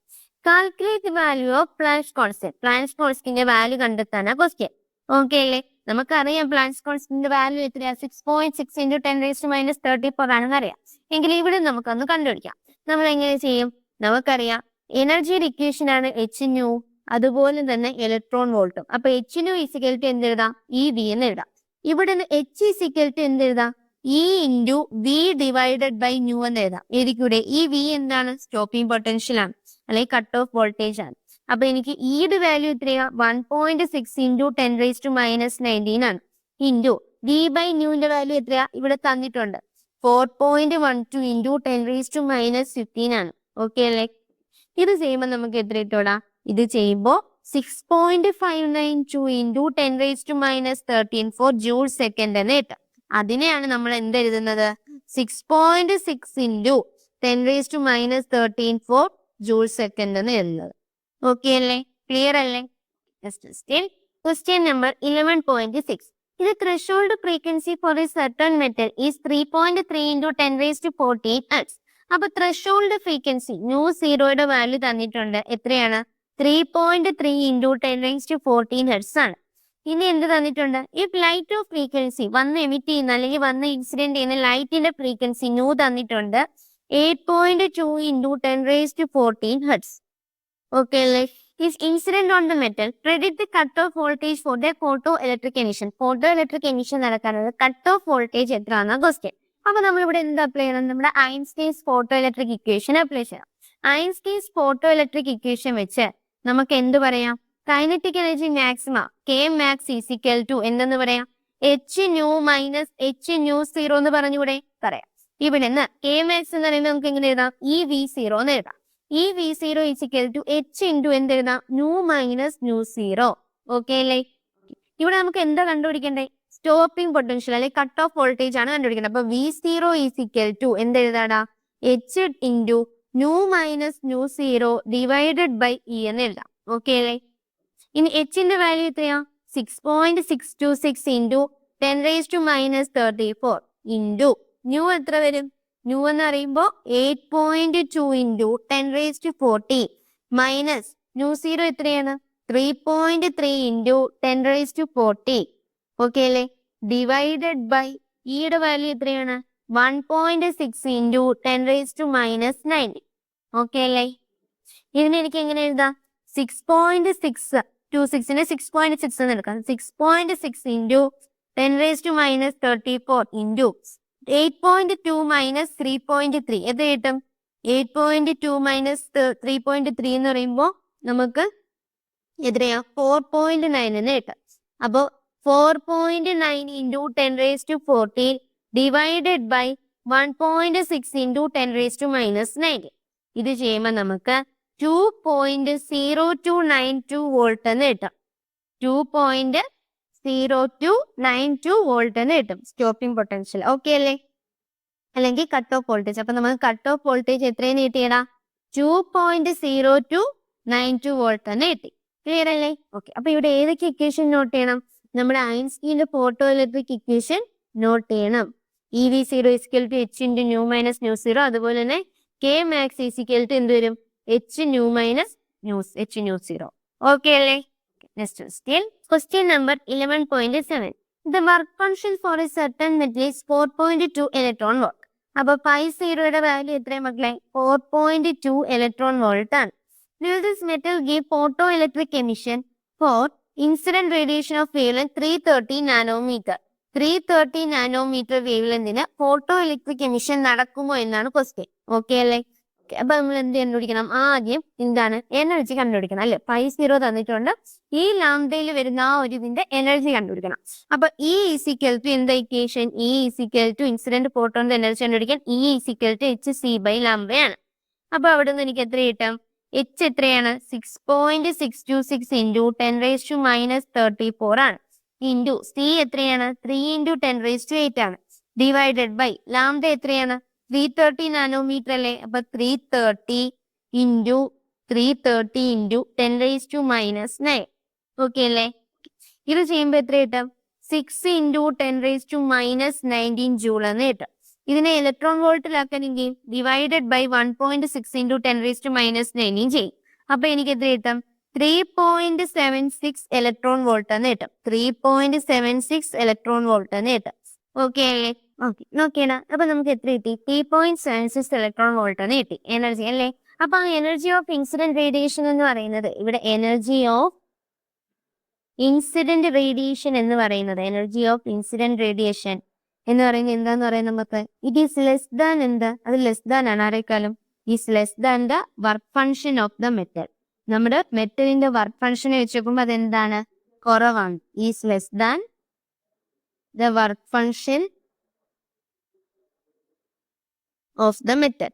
Calculate the value of Planck's constant. Planck's കോൺസ്റ്റന്റിന്റെ വാല്യൂ കണ്ടെത്താനാണ് ക്വസ്റ്റ്യൻ. ഓക്കെ അല്ലേ? നമുക്കറിയാം പ്ലാങ്ക്സ് കോൺസ്റ്റന്റിന്റെ വാല്യൂ എത്രയാ? 6.6 ഇൻറ്റു 10⁻34 ആണെന്ന് അറിയാം. എങ്കിൽ ഇവിടെ നമുക്കൊന്ന് കണ്ടുപിടിക്കാം. നമ്മൾ എങ്ങനെ ചെയ്യും? നമുക്കറിയാം എനർജിയുടെ ഇക്വേഷൻ ആണ് h nu, അതുപോലെ തന്നെ ഇലക്ട്രോൺ വോൾട്ടും. അപ്പൊ h nu ഈസിക്കൽ ടു എന്തെഴുതാം? EV എന്ന് എഴുതാം. ഇവിടെ h ഈസിക്കൽ ടു എന്തെഴുതാം? E into V divided by nu എന്ന് എഴുതാം. ഏതിക്കൂടെ? ഈ V എന്താണ്? സ്റ്റോപ്പിംഗ് പൊട്ടൻഷ്യൽ ആണ്, അല്ലെങ്കിൽ കട്ട് ഓഫ് വോൾട്ടേജ് ആണ്. അപ്പൊ എനിക്ക് ഈയുടെ വാല്യൂ എത്രയാ? 1.6 ഇൻറ്റു 10⁻19 ആണ്. ഇൻറ്റു V ബൈ ന്യൂവിന്റെ വാല്യൂ എത്രയാ? ഇവിടെ തന്നിട്ടുണ്ട് 4.12 ഇൻറ്റു 10⁻15 ആണ്. ഓക്കെ അല്ലേ? ഇത് ചെയ്യുമ്പോൾ നമുക്ക് എത്ര കിട്ടൂടാ? ഇത് ചെയ്യുമ്പോൾ 6.592 ഇൻറ്റു 10⁻13 ജൂൾ സെക്കൻഡ് എന്ന് കിട്ടും. അതിനെയാണ് നമ്മൾ എന്തെഴുതുന്നത്? 6.6 ഇൻറ്റു 10⁻13 ജൂൾ സെക്കൻഡ് എന്ന് എഴുതുന്നത്. ഓക്കെ അല്ലേ? ക്ലിയർ അല്ലേ? Question number 11.6. The threshold frequency for a certain metal is 3.3 into 10 raised to 14 hertz. അപ്പൊ ത്രഷോൾഡ് ഫ്രീക്വൻസി µ0യുടെ വാല്യൂ തന്നിട്ടുണ്ട്. എത്രയാണ്? 3.3 into 10 raised to 14 ഹെർട്സ് ആണ്. ഇനി എന്ത് തന്നിട്ടുണ്ട്? ഇഫ് ലൈറ്റ് ഓഫ് ഫ്രീക്വൻസി വന്ന് എമിറ്റ് ചെയ്യുന്ന അല്ലെങ്കിൽ വന്ന് ഇൻസിഡന്റ് ചെയ്യുന്ന ലൈറ്റിന്റെ ഫ്രീക്വൻസി ന്യൂ തന്നിട്ടുണ്ട് 8.2 into 10 raised to 14 hertz. Okay, like is incident on the metal, predict the cutoff voltage for the photoelectric emission. Photoelectric emission നടക്കുന്നത് cutoff voltage എത്രയാണെന്ന ക്വസ്റ്റ്യൻ. അപ്പൊ നമ്മൾ ഇവിടെ എന്ത് അപ്ലൈ ചെയ്യണം? നമ്മുടെ Einstein's photo electric equation apply ചെയ്യണം. ഐൻസ്റ്റൈൻസ് ഫോട്ടോ ഇലക്ട്രിക് ഇക്വേഷൻ വെച്ച് നമുക്ക് എന്ത് പറയാം? Kinetic energy maxima K max is equal to എന്തെന്ന് പറയാം? H nu minus H nu zero എന്ന് പറഞ്ഞുകൂടെ? പറയാം. ഇവിടെ നിന്ന് കെ മാക്സ് എന്ന് പറയുമ്പോൾ നമുക്ക് എങ്ങനെ എഴുതാം? ഇ വി സീറോ എന്ന് എഴുതാം. E V zero is equal to H into എന്തെഴുതാം? Nu minus nu zero. Okay അല്ലേ? ഇവിടെ നമുക്ക് എന്താ കണ്ടുപിടിക്കണ്ടേ? സ്റ്റോപ്പിംഗ് പൊട്ടൻഷ്യൽ അല്ലെങ്കിൽ കട്ട് ഓഫ് വോൾട്ടേജ് ആണ് കണ്ടുപിടിക്കുന്നത്. അപ്പൊ വി സീറോ ഈസിക്കൽ ടു എന്തെഴുതാടാ? H into nu minus nu zero divided by E എന്ന് എഴുതാം. ഓക്കെ അല്ലേ? ഇനി എച്ചിന്റെ വാല്യൂ എത്രയാ? 6.626 into 10 raised to minus 34 into nu എത്ര വരും? ന്യൂ എന്ന് പറയുമ്പോൾ 8.2 into 10 raised to 40 minus nu zero എത്രയാണ്? 3.3 ഇൻറ്റു 10 raised to 40. ഓക്കെ അല്ലേ? ഡിവൈഡഡ് ബൈ ഇയുടെ വാല്യൂ എത്രയാണ്? 1.6 into 10 raised to minus 90. Okay അല്ലേ? ഇതിന് എനിക്ക് എങ്ങനെ എഴുതാം? 6.626നെ 6.6 എന്ന് എടുക്കാം. 6.6 into 10 raised to minus 34 into 8.2 minus 3.3 എത്ര കിട്ടും? 8.2 മൈനസ് 3.3 എന്ന് പറയുമ്പോൾ നമുക്ക് എത്രയാ? 4.9 എന്ന് കിട്ടും. അപ്പോൾ 4.9 into 10 raised to 14 divided by 1.6 into 10 raised to minus 90. ഇത് ചെയ്യുമ്പോൾ നമുക്ക് 2.0292 വോൾട്ട് എന്ന് കിട്ടും. 2.0292 വോൾട്ട് എന്ന് കിട്ടും സ്റ്റോപ്പിംഗ് പൊട്ടൻഷ്യൽ. ഓക്കെ അല്ലേ? അല്ലെങ്കിൽ കട്ട് ഓഫ് വോൾട്ടേജ്. അപ്പൊ നമുക്ക് കട്ട് ഓഫ് വോൾട്ടേജ് എത്രയെന്ന് കിട്ടിയടാ? 2.0292 വോൾട്ട് എന്ന് കിട്ടി. ക്ലിയർ അല്ലേ? ഓക്കെ. അപ്പൊ ഇവിടെ ഏതൊക്കെ ഇക്വേഷൻ നോട്ട് ചെയ്യണം? നമ്മുടെ ഐൻസ്റ്റീന്റെ ഫോട്ടോ ഇലക്ട്രിക് ഇക്വേഷൻ നോട്ട് ചെയ്യണം. E V zero is equal to H into nu minus nu zero. അതുപോലെ തന്നെ കെ മാക്സ് ഇസിക്കൽ ടു എന്ത് വരും? H nu minus H nu zero. Okay അല്ലേ? Next question. Question number 11.7. The work function for a certain metal is 4.2 electron volt. അപ്പൊ പൈ സീറോയുടെ വാല്യൂ എത്രയും മക്കളെ? 4.2 electron volt ആണ്. Will this metal give photoelectric emission for incident radiation of wavelength 330 nanometer? 330 nanometre wave ലെന്തിന് ഫോട്ടോ ഇലക്ട്രിക് എമിഷൻ നടക്കുമോ എന്നാണ് ക്വസ്റ്റ്യൻ. ഓക്കെ അല്ലേ? അപ്പൊ നമ്മൾ എന്ത് കണ്ടുപിടിക്കണം? ആദ്യം എന്താണ് എനർജി കണ്ടുപിടിക്കണം അല്ലെ? പൈ സീറോ തന്നിട്ടുണ്ട്. ഈ ലാംഡയിൽ വരുന്ന ആ ഒരു ഇതിന്റെ എനർജി കണ്ടുപിടിക്കണം. അപ്പൊ ഇ ഈസിക്കൽ ടു എന്താ equation? E is equal to incident ഫോട്ടോന്റെ എനർജി കണ്ടുപിടിക്കാൻ E is equal to H C by ലാംഡയാണ്. അപ്പൊ അവിടെ നിന്ന് എനിക്ക് എത്ര കിട്ടും? എച്ച് എത്രയാണ്? 6.626 ഇൻറ്റു 10 raised to minus 34 ആണ്. ഇൻറ്റു സി എത്രയാണ്? 3 ഇൻറ്റു 10 raised to 8 ആണ്. ഡിവൈഡഡ് ബൈ ലാംഡ എത്രയാണ്? 330 നാനോമീറ്റർ അല്ലേ? അപ്പൊ 330 into 330 into 10 raised to minus 9. Okay അല്ലേ? ഇത് ചെയ്യുമ്പോൾ എത്ര കിട്ടും? 6 into 10 raised to minus 19 joule എന്ന് കിട്ടും. ഇതിനെ ഇലക്ട്രോൺ വോൾട്ടിലാക്കണമെങ്കിൽ divided by 1.6 into 10 raised to minus 19 ചെയ്യും. അപ്പൊ എനിക്ക് എത്ര കിട്ടും? 3.76 ഇലക്ട്രോൺ വോൾട്ട് എന്ന് കിട്ടും. 3.76 ഇലക്ട്രോൺ വോൾട്ട് എന്ന് കിട്ടും. ഓക്കെ അല്ലേ? ഓക്കെ നോക്കിയാണ്. അപ്പൊ നമുക്ക് എത്ര കിട്ടി? 3.76 ഇലക്ട്രോൺ വോൾട്ട് എന്ന് കിട്ടി എനർജി അല്ലേ? അപ്പൊ ആ എനർജി ഓഫ് ഇൻസിഡന്റ് റേഡിയേഷൻ എന്ന് പറയുന്നത് ഇവിടെ എനർജി ഓഫ് ഇൻസിഡന്റ് റേഡിയേഷൻ എന്ന് പറയുന്നത് എനർജി ഓഫ് ഇൻസിഡന്റ് റേഡിയേഷൻ എന്ന് പറയുന്നത് എന്താന്ന് പറയുന്നത് നമുക്ക് ഇറ്റ് ഈസ് ലെസ് ദാൻ എന്ത്? അത് ലെസ് ദാൻ ആണ് ആരെക്കാളും. Is less than the work function of the metal. നമ്മുടെ മെറ്റലിന്റെ വർക്ക് ഫംഗ്ഷനെ വെച്ച് നോക്കുമ്പോൾ അതെന്താണ്? കുറവാണ്. Is less than the work function of the metal.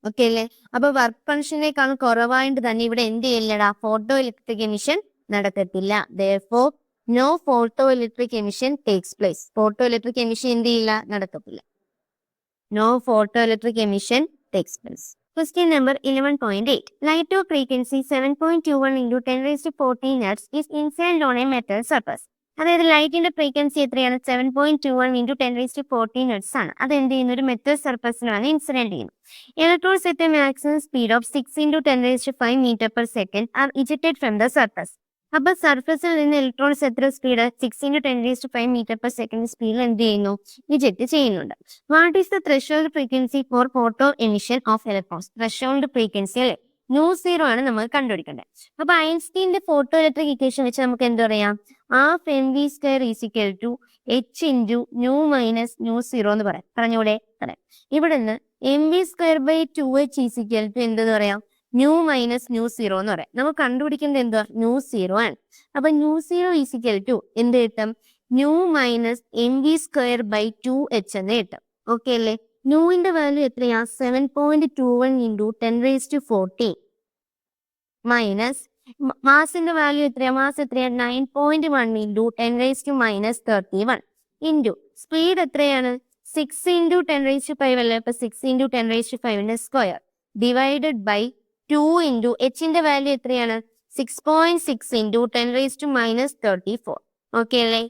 Okay അല്ലേ? അപ്പൊ വർക്ക് ഫംഗ്ഷനേക്കാൾ കുറവായിട്ട് തന്നെ ഇവിടെ എന്ത് ചെയ്യില്ലടാ? ഫോട്ടോ ഇലക്ട്രിക് എമിഷൻ നടക്കത്തില്ല. therefore no photoelectric emission takes place. ഫോട്ടോ ഇലക്ട്രിക് എമിഷൻ എന്ത് ചെയ്യില്ല? നടക്കത്തില്ല. no photoelectric emission takes place. Question number 11.8. Light of frequency 7.21 into 10 raised to 14 hertz is incident on a metal surface. അതായത് ലൈറ്റിന്റെ ഫ്രീക്വൻസി എത്രയാണ് 7.21 ഇൻറ്റു 10⁻14 ഹെർട്സ് ആണ്. അത് എന്ത് ചെയ്യുന്നു, ഒരു മെറ്റൽ സർഫസിലാണ് ഇൻസിഡന്റ് ചെയ്യുന്നത്. Electrons at a maximum speed of 6 into 10⁵ meter per second are ejected from the surface. അപ്പൊ സർഫസിൽ നിന്ന് ഇലക്ട്രോൺസ് എത്ര speed 6 into 10⁵ metre per second സ്പീഡിൽ എന്ത് ചെയ്യുന്നു, ഇജക്ട് ചെയ്യുന്നുണ്ട്. What is the threshold frequency for photo emission of electrons? Threshold frequency അല്ലെ µ0 ആണ് നമ്മൾ കണ്ടുപിടിക്കേണ്ടത്. അപ്പൊ ഐൻസ്റ്റീന്റെ ഫോട്ടോ ഇലക്ട്രിക് ഇക്വേഷൻ വെച്ച് നമുക്ക് എന്ത് പറയാം, half mv² is equal to h into nu minus µ0 എന്ന് പറയാം. പറഞ്ഞൂടെ? പറയാം. ഇവിടുന്ന് mv²/2h ഈസിക്കൽ ടു എന്തെന്ന് പറയാം, ന്യൂ മൈനസ് µ0 എന്ന് പറയാം. നമുക്ക് കണ്ടുപിടിക്കുന്നത് എന്തുവാ, µ0 ആണ്. അപ്പൊ µ0 ഈസിക്കൽ ടു എന്ത് കിട്ടും, ന്യൂ മൈനസ് mv²/2h എന്ന് കിട്ടും. ഓക്കെ അല്ലേ? ന്യൂവിന്റെ വാല്യൂ എത്രയാ, 7.21 ഇൻറ്റു 10⁻14 മൈനസ് മാസിന്റെ വാല്യൂ എത്രയാ, മാസ് എത്രയാ 9.1 ഇൻറ്റു 10⁻31 ഇൻറ്റു സ്പീഡ് എത്രയാണ് 6 ഇൻറ്റു 10⁵ അല്ലേ, അപ്പൊ 6 ഇൻറ്റു 10⁵ സ്ക്വയർ ഡിവൈഡഡ് ബൈ 2 ഇൻറ്റു എച്ചിന്റെ വാല്യൂ എത്രയാണ് 6.6 ഇൻറ്റു 10⁻34. ഓക്കെ അല്ലേ?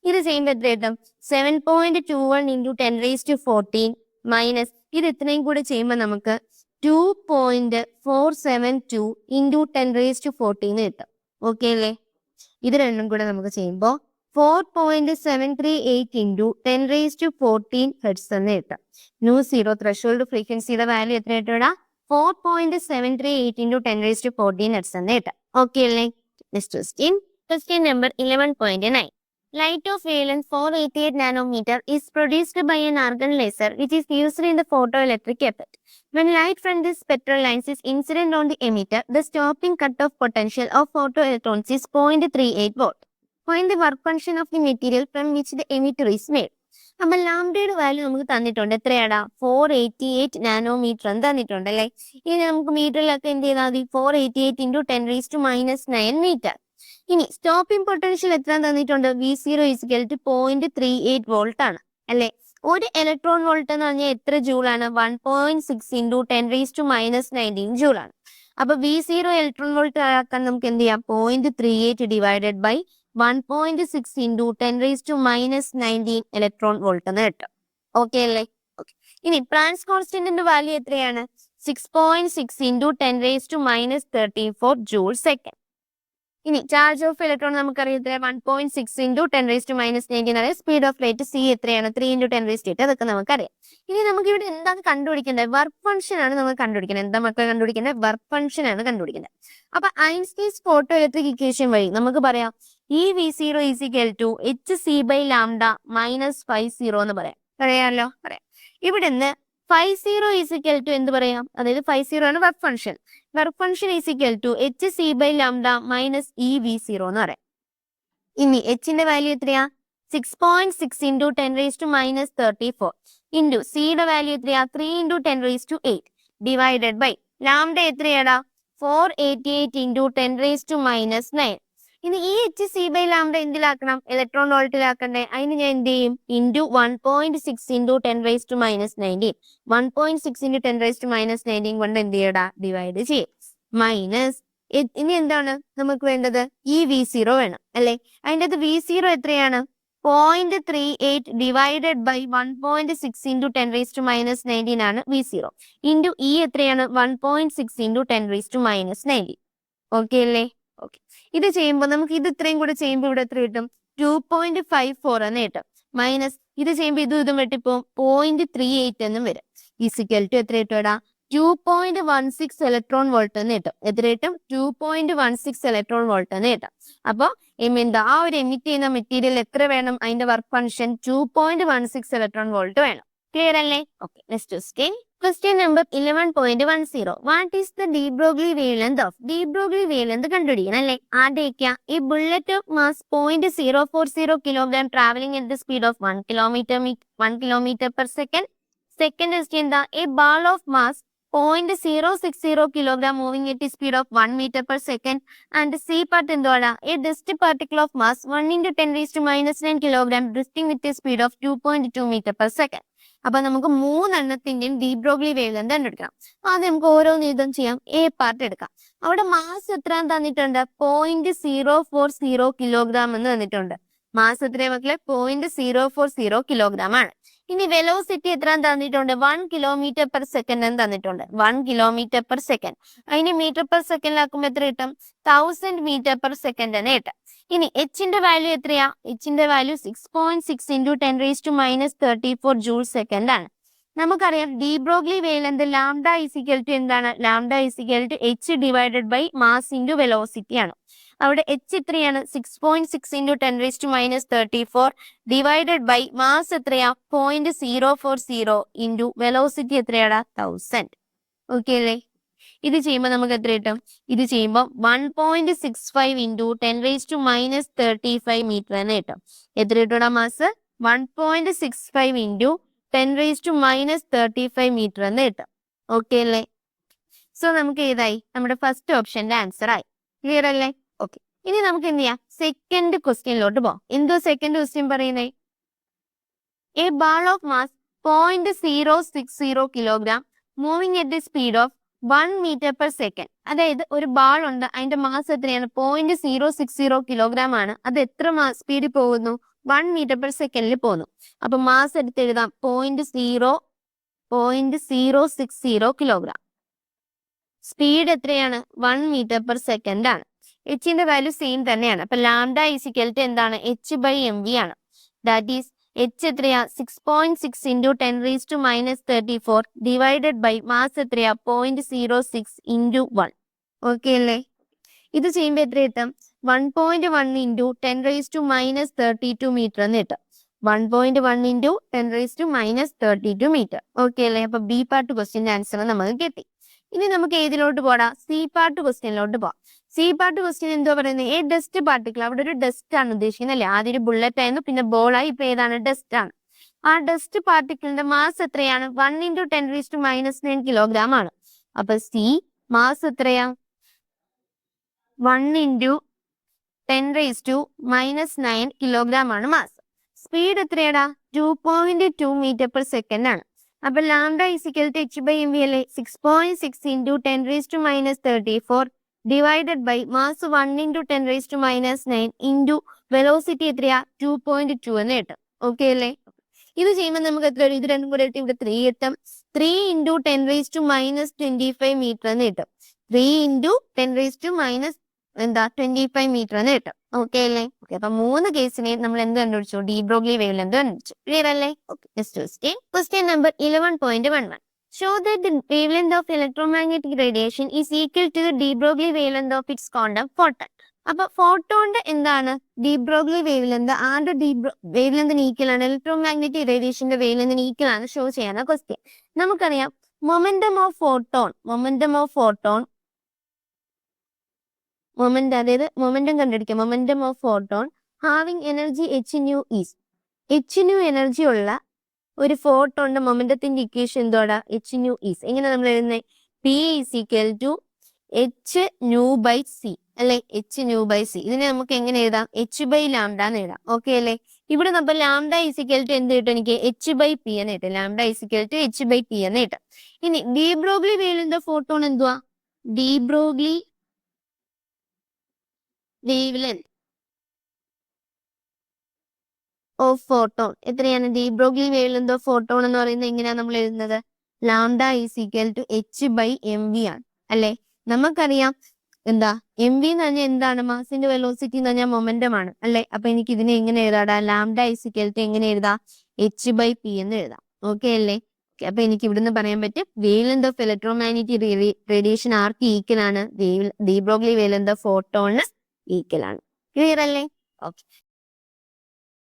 ഇത് ചെയ്യുമ്പോൾ എത്ര കിട്ടും, 7.21 ഇൻറ്റു 10⁻14 മൈനസ് ഇത് ഇത്രയും കൂടെ ചെയ്യുമ്പോൾ നമുക്ക് 2.472 ഇൻറ്റു 10⁻14 കിട്ടും. ഓക്കെ അല്ലേ? ഇത് രണ്ടും കൂടെ നമുക്ക് ചെയ്യുമ്പോൾ 4.738 ഇൻറ്റു 10⁻14 ഹെർട്സ് എന്ന് കിട്ടും. µ0 ത്രെഷോൾഡ് ഫ്രീക്വൻസിയുടെ വാല്യൂ എത്ര കിട്ടും, 4.738 ഇൻറ്റു 10⁻14 ഹെർട്സ് എന്ന് കിട്ടും. ഓക്കെ അല്ലേ? Next question number 11.9. Light of wavelength 488 nanometer is produced by an argon laser which is used in the photoelectric effect. When light from this spectral lines is incident on the emitter, the stopping cutoff potential of photoelectrons is 0.38 volt. Find the work function of the material from which the emitter is made. അപ്പൊ ലാംഡയുടെ വാല്യൂ നമുക്ക് തന്നിട്ടുണ്ട്, എത്രയാടാ 488 നാനോമീറ്റർ എന്ന് തന്നിട്ടുണ്ട് അല്ലേ. ഇനി നമുക്ക് മീറ്ററിലൊക്കെ എന്ത് ചെയ്താൽ മതി, 488 ഇൻറ്റു 10⁻⁻9 മീറ്റർ. ഇനി സ്റ്റോപ്പിംഗ് പൊട്ടൻഷ്യൽ എത്ര തന്നിട്ടുണ്ട്, V0 ഈസിക്കൽ ടു 0.38 വോൾട്ട് ആണ് അല്ലെ. ഒരു ഇലക്ട്രോൺ വോൾട്ട് എന്ന് പറഞ്ഞാൽ എത്ര ജൂൾ ആണ്, 1.6 ഇൻറ്റു 10⁻⁻19 ജൂൾ ആണ്. അപ്പൊ V0 ഇലക്ട്രോൺ വോൾട്ട് ആക്കാൻ നമുക്ക് എന്ത് ചെയ്യാം, 0.38 divided by 1.6 into 10⁻⁻19 electron volt എന്ന് കിട്ടും. ഓക്കെ അല്ലേ? ഓക്കെ. ഇനി ട്രാൻസ് കോൺസ്റ്റന്റിന്റെ വാല്യൂ എത്രയാണ്, 6.6 ഇൻറ്റു 10⁻⁻34 ജൂൾ സെക്കൻഡ്. ഇനി ചാർജ് ഓഫ് ഇലക്ട്രോൺ നമുക്കറിയാം 1.6 into 10⁻⁻19 speed of light C എത്രയാണ്, 3 ഇൻറ്റു 10⁻8. അതൊക്കെ നമുക്കറിയാം. ഇനി നമുക്ക് ഇവിടെ എന്താണ് കണ്ടുപിടിക്കേണ്ടത്, വർക്ക് ഫംഗ്ഷൻ ആണ് നമുക്ക് കണ്ടുപിടിക്കുന്നത്. എന്താ മക്കൾ കണ്ടുപിടിക്കേണ്ടത്, വർക്ക് ഫംഗ്ഷൻ ആണ് കണ്ടുപിടിക്കേണ്ടത്. അപ്പൊ ഐൻസ്റ്റീൻസ് ഫോട്ടോ ഇലക്ട്രിക് ഇക്വേഷൻ വഴി നമുക്ക് പറയാം ഈ V0 is equal to hc/λ minus 50 എന്ന് പറയാമല്ലോ. ഇവിടുന്ന് 50 ഈസിക്കൽ ടു എന്ത് പറയാം, അതായത് 50 ആണ് work function. Work function is equal to hc/λ minus V0 എന്ന് പറയാം. ഇനി എച്ചിന്റെ വാല്യൂ എത്രയാ, 6.6 ഇൻറ്റു 10⁻⁻34 ഇൻറ്റു സിയുടെ വാല്യൂ എത്രയാ, 3 ഇൻറ്റു 10⁻8 ഡിവൈഡഡ് ബൈ ലാംഡ എത്രയാടാ, 488 ഇൻറ്റു 10⁻⁻9. ഇനി ഈ hc/λ എന്തിലാക്കണം, ഇലക്ട്രോൺ വോൾട്ടിലാക്കണ്ടേ. അതിന് ഞാൻ എന്ത് ചെയ്യും, ഇൻറ്റു 1.6 ഇൻറ്റു 10⁻⁻19 1.6 ഇൻറ്റു 10⁻⁻19 കൊണ്ട് എന്ത് ചെയ്യടാ, ഡിവൈഡ് ചെയ്യും. മൈനസ് ഇനി എന്താണ് നമുക്ക് വേണ്ടത്, ഈ V0 വേണം അല്ലെ. അതിൻ്റെ അത് V0 എത്രയാണ്, 0.38 ഡിവൈഡഡ് ബൈ 1.6 ഇൻറ്റു 10⁻⁻19 ആണ് V0 ഇൻറ്റു ഈ എത്രയാണ് 1.6 ഇൻറ്റു 10⁻⁻19. ഓക്കെ അല്ലേ? ഓക്കെ. ഇത് ചെയ്യുമ്പോൾ നമുക്ക് ഇത് ഇത്രയും കൂടെ ചെയ്യുമ്പോൾ ഇവിടെ എത്ര കിട്ടും, 2.54 എന്ന് കിട്ടും. മൈനസ് ഇത് ചെയ്യുമ്പോൾ ഇതും വെട്ടിപ്പോ 0.38 എന്നും വരും. ഈസിക്കൽ ടു എത്ര കിട്ടും, 2.16 ഇലക്ട്രോൺ വോൾട്ട് എന്ന് കിട്ടും. എത്ര കിട്ടും, 2.16 ഇലക്ട്രോൺ വോൾട്ട് എന്ന് കിട്ടും. അപ്പൊ എന്താ ആ ഒരു എമിറ്റ് ചെയ്യുന്ന മെറ്റീരിയൽ എത്ര വേണം, അതിന്റെ വർക്ക് ഫംഗ്ഷൻ 2.16 ഇലക്ട്രോൺ വോൾട്ട് വേണം. ക്ലിയർ അല്ലേ? Okay. Next question number 11.10. What is the de Broglie wavelength of? De Broglie wavelength കണ്ടുപിടിക്കണം അല്ലേ. ആദ്യമൊക്കെ ഈ bullet of mass 0.040 kilogram travelling at the speed of 1 kilometre per second. Second question എന്താ, a ball of mass 0.060 kilogram moving at the speed of 1 meter per second. And C part എന്തുവാണ്, a dust particle of mass 1 into 10⁻⁻9 kilogram drifting with a speed of 2.2 meter per second. അപ്പൊ നമുക്ക് മൂന്നെണ്ണത്തിന്റെയും ഡി ബ്രോഗ്ലി വേവ്ലെങ്ത് കണ്ടെടുക്കാം. ആദ്യം നമുക്ക് ഓരോന്ന് ഇതും ചെയ്യാം. എ പാർട്ട് എടുക്കാം. അവിടെ മാസ് എത്ര തന്നിട്ടുണ്ട്, 0.040 കിലോഗ്രാം എന്ന് തന്നിട്ടുണ്ട്. മാസ് എത്രയാ മക്കളെ? 0.040 കിലോഗ്രാം ആണ്. ഇനി വെലോസിറ്റി എത്ര തന്നിട്ടുണ്ട്? 1 കിലോമീറ്റർ പെർ സെക്കൻഡ് എന്ന് തന്നിട്ടുണ്ട്. 1 കിലോമീറ്റർ പെർ സെക്കൻഡ്. അതിന് മീറ്റർ പെർ സെക്കൻഡിലാക്കുമ്പോൾ എത്ര കിട്ടും? 1000 മീറ്റർ പെർ സെക്കൻഡ് തന്നെ കിട്ടും. ഇനി എച്ചിന്റെ വാല്യൂ എത്രയാ? എച്ചിന്റെ വാല്യൂ 6.6 × 10⁻34 ജൂൾ സെക്കൻഡ് ആണ്. നമുക്കറിയാം de Broglie wavelength lambda is equal to എന്താണ്? Lambda is equal to h divided by mass into velocity ആണ്. അവിടെ h എത്രയാണ്? 6.6 × 10⁻34 ഡിവൈഡഡ് ബൈ മാസ് എത്രയാ? 0.040 ഇൻറ്റു വെലോസിറ്റി എത്രയാടാ? 1000. ഓക്കെ അല്ലേ? ഇത് ചെയ്യുമ്പോൾ നമുക്ക് എത്ര കിട്ടും? ഇത് ചെയ്യുമ്പോൾ 1.65 × 10⁻35 മീറ്റർ എന്ന് കിട്ടും. എത്ര കിട്ടൂടാ മാസ്? 1.65 × 10⁻35 മീറ്റർ എന്ന് കിട്ടും. ഓക്കെ അല്ലേ? സോ നമുക്ക് ഏതായി? നമ്മുടെ ഫസ്റ്റ് ഓപ്ഷന്റെ ആൻസർ ആയി. ക്ലിയർ അല്ലേ? ഓക്കെ. ഇനി നമുക്ക് എന്ത് ചെയ്യാം? സെക്കൻഡ് ക്വസ്റ്റ്യനിലോട്ട് പോകാം. എന്തോ സെക്കൻഡ് ക്വസ്റ്റ്യൻ പറയുന്നേ? A ball of mass 0.060 kilogram moving at the speed of 1 metre per second. അതായത് ഒരു ബാൾ ഉണ്ട്, അതിന്റെ മാസ് എത്രയാണ്? 0.060 കിലോഗ്രാം ആണ്. അത് എത്ര സ്പീഡിൽ പോകുന്നു? 1 മീറ്റർ പെർ സെക്കൻഡിൽ പോകുന്നു. അപ്പൊ മാസ് എടുത്ത് എഴുതാം 0.060 കിലോഗ്രാം. സ്പീഡ് എത്രയാണ്? 1 മീറ്റർ പെർ സെക്കൻഡ് ആണ്. എച്ചിന്റെ വാല്യൂ സെയിം തന്നെയാണ്. അപ്പൊ ലാംഡ ഈസിക്കൽ ടു എന്താണ്? h/mv ആണ്. ദാറ്റ് ഈസ് h എത്രയാ? 6.6 × 10⁻34 ഡിവൈഡഡ് ബൈ മാസ് എത്രയാ? 0.06 × 1. ഓക്കെ അല്ലേ? ഇത് ചെയ്യുമ്പോൾ എത്ര കിട്ടും? 1.1 × 10⁻32 മീറ്റർ എന്ന് കിട്ടും. 1.1 × 10⁻32 മീറ്റർ. ഓക്കെ അല്ലേ? അപ്പൊ ബി പാർട്ട് ക്വസ്റ്റ്യന്റെ ആൻസർ നമുക്ക് കിട്ടി. ഇനി നമുക്ക് ഏതിലോട്ട് പോടാം? സി പാർട്ട് ക്വസ്റ്റ്യനിലോട്ട് പോവാം. സി പാർട്ട് ക്വസ്റ്റ്യൻ എന്തോ പറയുന്നത്? ഏ ഡസ്റ്റ് പാർട്ടിക്കിൾ. അവിടെ ഒരു ഡസ്റ്റ് ആണ് ഉദ്ദേശിക്കുന്നത് അല്ലേ? ആദ്യം ഒരു ബുള്ളറ്റ് ആയിരുന്നു, പിന്നെ ബോളായി, ഇപ്പൊ ഏതാണ്? ഡസ്റ്റ് ആണ്. ആ ഡസ്റ്റ് പാർട്ടിക്കിളിന്റെ മാസ് എത്രയാണ്? 1 × 10⁻9 കിലോഗ്രാം ആണ്. അപ്പൊ സി മാസ് എത്രയാ? 1 × 10⁻9 കിലോഗ്രാം ആണ് മാസ്. സ്പീഡ് എത്രയാടാ? 2.2 മീറ്റർ പെർ സെക്കൻഡ് ആണ്. അപ്പൊ ലാംഡ ഈസിക്കൽ ടു h/mv അല്ലേ? 6.6 × 10⁻34 divided by mass 1 × 10⁻9 into velocity എത്രയാ? 2.2 എന്ന് കിട്ടും. ഓക്കെ അല്ലേ? ഇത് ചെയ്യുമ്പോൾ നമുക്ക് എത്ര? ഇത് രണ്ടും കൂടെ ഇട്ട് ഇവിടെ 3 കിട്ടും. 3 × 10⁻25 മീറ്റർ എന്ന് കിട്ടും. 3 × 10⁻25 മീറ്റർ എന്ന് കിട്ടും. ഓക്കെ അല്ലേ? ഓക്കെ. അപ്പൊ 3 കേസിനെ നമ്മൾ എന്ത് കണ്ടുപിടിച്ചു? ഡി ബ്രോഗ്ലി വേവ്ലെങ്ത് കണ്ടുപിടിച്ചു. ക്ലിയർ അല്ലേ? Okay. Next question. Question number 11.11. Show that the wavelength of electromagnetic radiation is equal to the de Broglie wavelength of its quantum photon. അപ്പൊ ഫോട്ടോന്റെ എന്താണ്? ഡി ബ്രോഗ്ലി വേവ്ലെങ്ത് ആരുടെ വേവ്ലെങ്തിന് ഈക്വൽ ആണ്? ഇലക്ട്രോമാഗ്നറ്റിക് റേഡിയേഷന്റെ വേവ്ലെങ്തിന് ഈക്വൽ ആണ് ഷോ ചെയ്യാനുള്ള ക്വസ്റ്റ്യൻ. നമുക്കറിയാം മൊമെന്റം ഓഫ് ഫോട്ടോൺ, അതായത് മൊമെന്റം കണ്ടുപിടിക്കാം. Momentum of photon having energy hν is. hν energy ഉള്ള ഒരു ഫോട്ടോന്റെ മൊമെന്റത്തിന്റെ ഇക്വേഷൻ എന്തോടാ? hν is. എങ്ങനെ നമ്മൾ എഴുതുന്നത്? P = hν/c അല്ലെ? hν/c. ഇതിനെ നമുക്ക് എങ്ങനെ എഴുതാം? h/λ എന്ന് എഴുതാം. ഓക്കെ അല്ലേ? ഇവിടെ നമ്മൾ ലാംഡ ഈസിക്കൽ ടു എന്ത് കിട്ടും? എനിക്ക് h/p എന്ന് കിട്ടും. ലാംഡ ഈസിക്കൽ ടു h/p എന്ന് കിട്ടും. ഇനി D Broglie wavelength of photon എന്തുവാ? D Broglie wavelength of photon എത്രയാണ്? D Broglie wavelength of photon എന്ന് പറയുന്നത് എങ്ങനെയാണ് നമ്മൾ എഴുതുന്നത്? ലാംഡ ഈസിക്കൽ ടു h/mv ആണ് അല്ലെ? നമുക്കറിയാം എന്താ mv എന്ന് പറഞ്ഞാൽ എന്താണ്? മാസിന്റെ വെലോസിറ്റി എന്ന് പറഞ്ഞാൽ മൊമെന്റം ആണ് അല്ലെ? അപ്പൊ എനിക്ക് ഇതിനെ എങ്ങനെ എഴുതാടാ? ലാംഡ ഈസിക്കൽ ടു എങ്ങനെ എഴുതാം? h/p എന്ന് എഴുതാം. ഓക്കെ അല്ലേ? അപ്പൊ എനിക്ക് ഇവിടുന്ന് പറയാൻ പറ്റും വേവ്ലെങ്ത് ഓഫ് ഇലക്ട്രോമാഗ്നറ്റിക് റേഡിയേഷൻ ആർക്ക് ഈക്വൽ ആണ്? ഡി ബ്രോഗ്ലി വേവ്ലെങ്ത് ഓഫ് ഫോട്ടോണിന് ഈക്വൽ ആണ്. ക്ലിയർ അല്ലേ? ഓക്കെ.